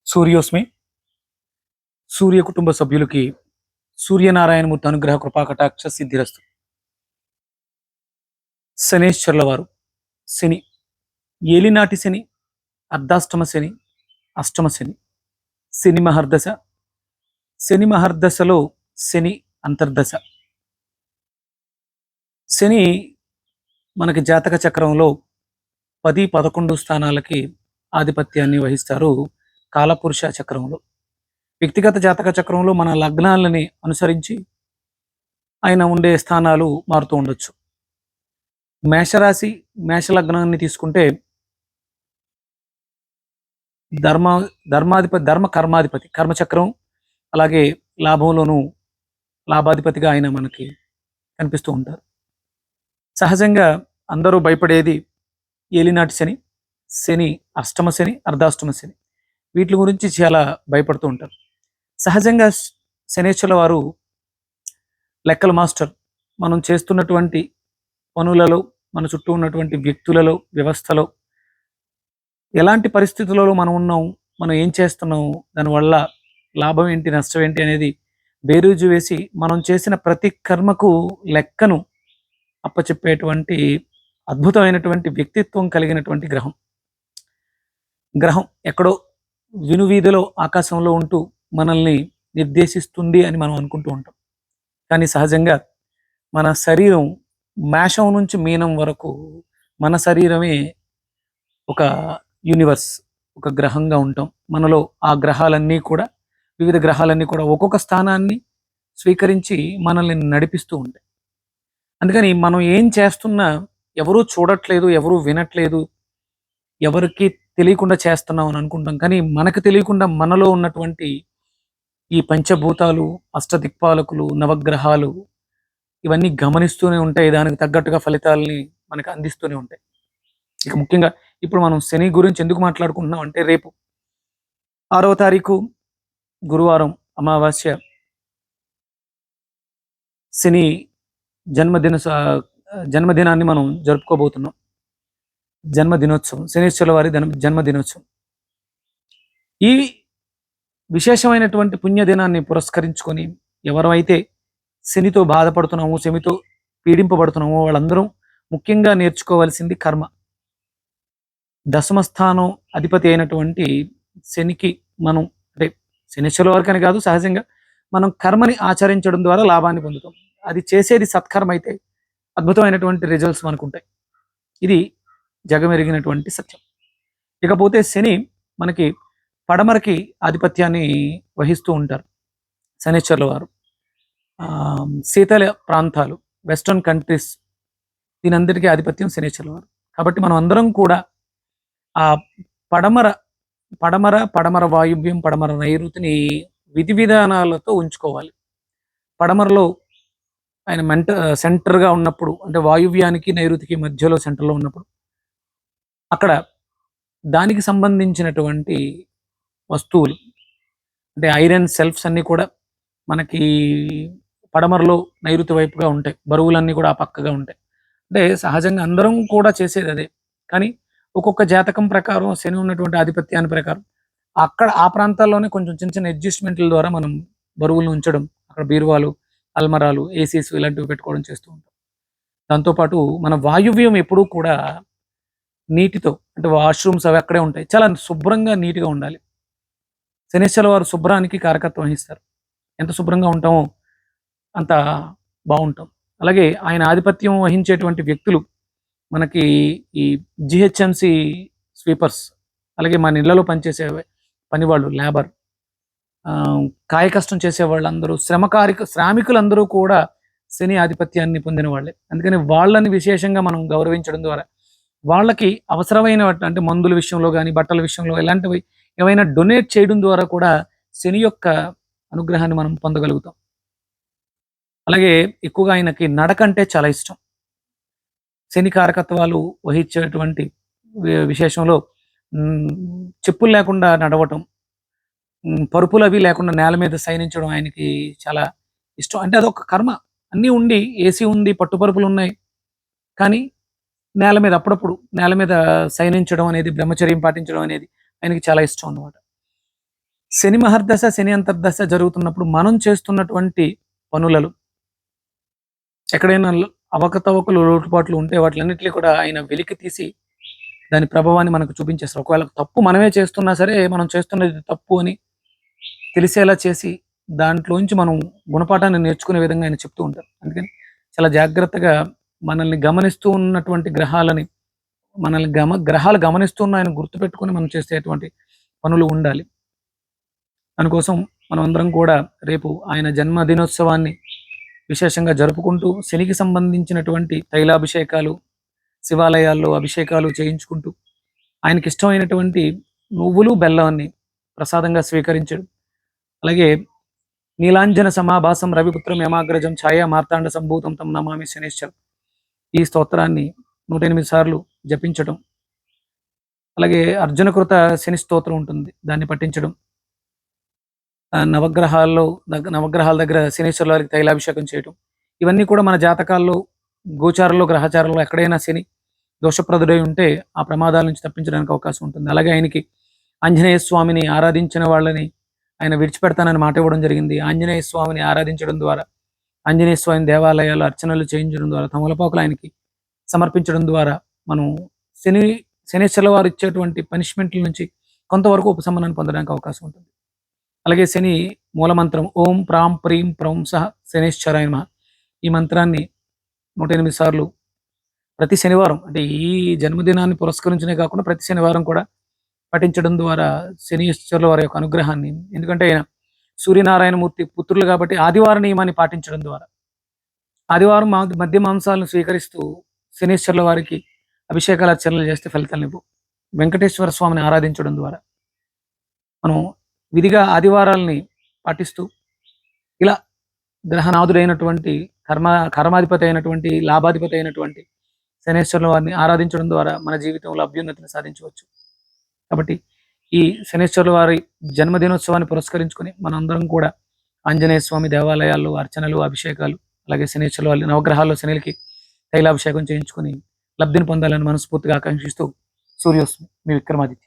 సూర్యోస్మి సూర్య కుటుంబ సభ్యులకి సూర్యనారాయణమూర్తి అనుగ్రహ కృపాకటాక్ష సిద్ధిరస్తు. శనేశ్వర్ల వారు శని, ఏలినాటి శని, అర్ధాష్టమ శని, అష్టమ శని, శని మహర్దశ, శని మహర్దశలో శని అంతర్దశ. శని మనకి జాతక చక్రంలో 10, 11 స్థానాలకి ఆధిపత్యాన్ని వహిస్తారు. కాలపురుష చక్రంలో వ్యక్తిగత జాతక చక్రంలో మన లగ్నాలని అనుసరించి ఆయన ఉండే స్థానాలు మారుతూ ఉండొచ్చు. మేషరాశి, మేష లగ్నాన్ని తీసుకుంటే ధర్మ ధర్మాధిపతి, ధర్మ కర్మాధిపతి, కర్మచక్రం, అలాగే లాభంలోనూ లాభాధిపతిగా ఆయన మనకి కనిపిస్తూ ఉంటారు. సహజంగా అందరూ భయపడేది ఏలినాటి శని, శని అష్టమ శని, అర్ధాష్టమ శని, వీటి గురించి చాలా భయపడుతూ ఉంటారు. సహజంగా శనేశ్వరుల వారు లెక్కల మాస్టర్. మనం చేస్తున్నటువంటి పనులలో, మన చుట్టూ ఉన్నటువంటి వ్యక్తులలో, వ్యవస్థలో ఎలాంటి పరిస్థితులలో మనం ఉన్నాం, మనం ఏం చేస్తున్నాం, దానివల్ల లాభం ఏంటి, నష్టం ఏంటి అనేది బేరీజు వేసి మనం చేసిన ప్రతి కర్మకు లెక్కను అప్పచెప్పేటువంటి అద్భుతమైనటువంటి వ్యక్తిత్వం కలిగినటువంటి గ్రహం. గ్రహం ఎక్కడో వినువీధిలో ఆకాశంలో ఉంటూ మనల్ని నిర్దేశిస్తుంది అని మనం అనుకుంటూ ఉంటాం. కానీ సహజంగా మన శరీరం మేషం నుంచి మీనం వరకు మన శరీరమే ఒక యూనివర్స్, ఒక గ్రహంగా ఉంటాం. మనలో ఆ గ్రహాలన్నీ కూడా, వివిధ గ్రహాలన్నీ కూడా ఒక్కొక్క స్థానాన్ని స్వీకరించి మనల్ని నడిపిస్తూ ఉంటాయి. అందుకని మనం ఏం చేస్తున్నా ఎవరూ చూడట్లేదు, ఎవరూ వినట్లేదు, ఎవరికి తెలియకుండా చేస్తున్నాం అని అనుకుంటాం. కానీ మనకు తెలియకుండా మనలో ఉన్నటువంటి ఈ పంచభూతాలు, అష్టదిక్పాలకులు, నవగ్రహాలు ఇవన్నీ గమనిస్తూనే ఉంటాయి. దానికి తగ్గట్టుగా ఫలితాలని మనకు అందిస్తూనే ఉంటాయి. ఇక ముఖ్యంగా ఇప్పుడు మనం శని గురించి ఎందుకు మాట్లాడుకుంటున్నాం అంటే, రేపు 6వ తారీఖు గురువారం అమావాస్య, శని జన్మదినాన్ని మనం జరుపుకోబోతున్నాం. జన్మదినోత్సవం, శనీశ్వరుల వారి జన్మదినోత్సవం. ఈ విశేషమైనటువంటి పుణ్యదినాన్ని పురస్కరించుకొని ఎవరైతే శనితో బాధపడుతున్నామో, శనితో పీడింపబడుతున్నామో వాళ్ళందరూ ముఖ్యంగా నేర్చుకోవాల్సింది కర్మ. దశమ స్థానం అధిపతి అయినటువంటి శనికి మనం, అంటే శనీశ్వరుల వారికి అని కాదు, సహజంగా మనం కర్మని ఆచరించడం ద్వారా లాభాన్ని పొందుతాం. అది చేసేది సత్కర్మ అయితే అద్భుతమైనటువంటి రిజల్ట్స్ మనకు ఉంటాయి. ఇది జగమెరిగినటువంటి సత్యం. ఇకపోతే శని మనకి పడమరకి ఆధిపత్యాన్ని వహిస్తూ ఉంటారు శనీశ్వరుల వారు. శీతల ప్రాంతాలు, వెస్టర్న్ కంట్రీస్, దీనందరికీ ఆధిపత్యం శనీశ్వరుల వారు. కాబట్టి మనం అందరం కూడా ఆ పడమర పడమర పడమర వాయువ్యం, పడమర నైరుతిని విధి విధానాలతో ఉంచుకోవాలి. పడమరలో ఆయన సెంటర్గా ఉన్నప్పుడు, అంటే వాయువ్యానికి నైరుతికి మధ్యలో సెంటర్లో ఉన్నప్పుడు అక్కడ దానికి సంబంధించినటువంటి వస్తువులు, అంటే ఐరన్ సెల్ఫ్స్ అన్నీ కూడా మనకి పడమరలో నైరుతి వైపుగా ఉంటాయి. బరువులన్నీ కూడా ఆ పక్కగా ఉంటాయి. అంటే సహజంగా అందరం కూడా చేసేది అదే. కానీ ఒక్కొక్క జాతకం ప్రకారం, శని ఉన్నటువంటి ఆధిపత్యాన్ని ప్రకారం అక్కడ ఆ ప్రాంతాల్లోనే కొంచెం చిన్న చిన్న అడ్జస్ట్మెంట్ల ద్వారా మనం బరువులను ఉంచడం, అక్కడ బీరువాలు, అల్మరాలు, ఏసీస్ ఇలాంటివి పెట్టుకోవడం చేస్తూ ఉంటాం. దాంతోపాటు మన వాయువ్యం ఎప్పుడూ కూడా నీటితో, అంటే వాష్రూమ్స్ అవి అక్కడే ఉంటాయి, చాలా శుభ్రంగా నీట్గా ఉండాలి. శనీశ్వరుల వారు శుభ్రానికి కారకత్వం వహిస్తారు. ఎంత శుభ్రంగా ఉంటామో అంత బాగుంటాం. అలాగే ఆయన ఆధిపత్యం వహించేటువంటి వ్యక్తులు మనకి ఈ జిహెచ్ఎంసి స్వీపర్స్, అలాగే మన ఇళ్లలో పనిచేసే పనివాళ్ళు, లేబర్, కాయ కష్టం చేసే వాళ్ళందరూ, శ్రామికులందరూ కూడా శని ఆధిపత్యాన్ని పొందిన వాళ్ళే. అందుకని వాళ్ళని విశేషంగా మనం గౌరవించడం ద్వారా వాళ్ళకి అవసరమైన, అంటే మందుల విషయంలో కానీ, బట్టల విషయంలో ఇలాంటివి ఏమైనా డొనేట్ చేయడం ద్వారా కూడా శని యొక్క అనుగ్రహాన్ని మనం పొందగలుగుతాం. అలాగే ఎక్కువగా ఆయనకి నడక అంటే చాలా ఇష్టం. శని కారకత్వాలు వహించేటువంటి విశేషంలో చెప్పులు లేకుండా నడవటం, పరుపులు అవి లేకుండా నేల మీద శయనించడం ఆయనకి చాలా ఇష్టం. అంటే అదొక కర్మ. అన్నీ ఉండి, ఏసీ ఉంది, పట్టుపరుపులు ఉన్నాయి, కానీ నేల మీద అప్పుడప్పుడు నేల మీద శయనించడం అనేది, బ్రహ్మచర్యం పాటించడం అనేది ఆయనకి చాలా ఇష్టం అన్నమాట. శని మహర్దశ, శని అంతర్దశ జరుగుతున్నప్పుడు మనం చేస్తున్నటువంటి పనులలో ఎక్కడైనా అవకతవకలు, లోటుపాట్లు ఉంటే వాటిలన్నిటిని కూడా ఆయన వెలికి తీసి దాని ప్రభావాన్ని మనకు చూపించేస్తారు. ఒకవేళ తప్పు మనమే చేస్తున్నా సరే, మనం చేస్తున్నది తప్పు అని తెలిసేలా చేసి దాంట్లోంచి మనం గుణపాఠాన్ని నేర్చుకునే విధంగా ఆయన చెప్తూ ఉంటారు. అందుకని చాలా జాగ్రత్తగా మనల్ని గమనిస్తూ ఉన్నటువంటి గ్రహాలని, మనల్ని గ్రహాలు గమనిస్తున్న ఆయన గుర్తుపెట్టుకొని మనం చేసేటువంటి పనులు ఉండాలి. దానికోసం మనం అందరం కూడా రేపు ఆయన జన్మదినోత్సవాన్ని విశేషంగా జరుపుకుంటూ శనికి సంబంధించినటువంటి తైలాభిషేకాలు, శివాలయాల్లో అభిషేకాలు చేయించుకుంటూ ఆయనకి ఇష్టమైనటువంటి నువ్వులు బెల్లాన్ని ప్రసాదంగా స్వీకరించడం, అలాగే నీలాంజన సమాభాసం రవిపుత్రం యమాగ్రజం ఛాయా మార్తాండ సంభూతం తం నమామి శనేశ్వరం ఈ స్తోత్రాన్ని 108 సార్లు జపించడం, అలాగే అర్జునకృత శని స్తోత్రం ఉంటుంది, దాన్ని పఠించడం, నవగ్రహాల దగ్గర శనీశ్వరుల వారికి తైలాభిషేకం చేయడం, ఇవన్నీ కూడా మన జాతకాల్లో, గోచారంలో, గ్రహచారంలో ఎక్కడైనా శని దోషప్రదుడై ఉంటే ఆ ప్రమాదాల నుంచి తప్పించడానికి అవకాశం ఉంటుంది. అలాగే ఆయనకి ఆంజనేయ స్వామిని ఆరాధించిన వాళ్ళని ఆయన విడిచిపెడతానని మాట ఇవ్వడం జరిగింది. ఆంజనేయ స్వామిని ఆరాధించడం ద్వారా, ఆంజనేయ స్వామి దేవాలయాలు అర్చనలు చేయించడం ద్వారా, తమలపాకులు ఆయనకి సమర్పించడం ద్వారా మనం శనీశ్వరుల వారు ఇచ్చేటువంటి పనిష్మెంట్ల నుంచి కొంతవరకు ఉపశమనాన్ని పొందడానికి అవకాశం ఉంటుంది. అలాగే శని మూలమంత్రం ఓం ప్రాం ప్రీం ప్రౌం సహ శనేశ్వరాయ నమః ఈ మంత్రాన్ని 108 సార్లు ప్రతి శనివారం, అంటే ఈ జన్మదినాన్ని పురస్కరించనే కాకుండా ప్రతి శనివారం కూడా పఠించడం ద్వారా శనీశ్వరుల వారి యొక్క అనుగ్రహాన్ని, ఎందుకంటే ఆయన సూర్యనారాయణమూర్తి పుత్రులు కాబట్టి ఆదివార నియమాన్ని పాటించడం ద్వారా, ఆదివారం మద్య మాంసాలను స్వీకరిస్తూ శనీశ్వరుల వారికి అభిషేకాలు అర్చనలు చేస్తే ఫలితాలను ఇవ్వు. వెంకటేశ్వర స్వామిని ఆరాధించడం ద్వారా మనం విధిగా ఆదివారాల్ని పాటిస్తూ ఇలా గ్రహనాథుడైనటువంటి కర్మాధిపతి అయినటువంటి, లాభాధిపతి అయినటువంటి శనేశ్వరుల వారిని ఆరాధించడం ద్వారా మన జీవితంలో అభ్యున్నతిని సాధించవచ్చు. కాబట్టి ఈ శనేశ్వరుల వారి జన్మదినోత్సవాన్ని పురస్కరించుకొని మనందరం కూడా ఆంజనేయ స్వామి దేవాలయాల్లో అర్చనలు, అభిషేకాలు, అలాగే శనేశ్వరుల వారి నవగ్రహాల్లో శనిలకి తైలాభిషేకం చేయించుకొని లబ్ధిని పొందాలని మనస్ఫూర్తిగా ఆకాంక్షిస్తూ సూర్యోస్మి మీ విక్రమాదిత్య.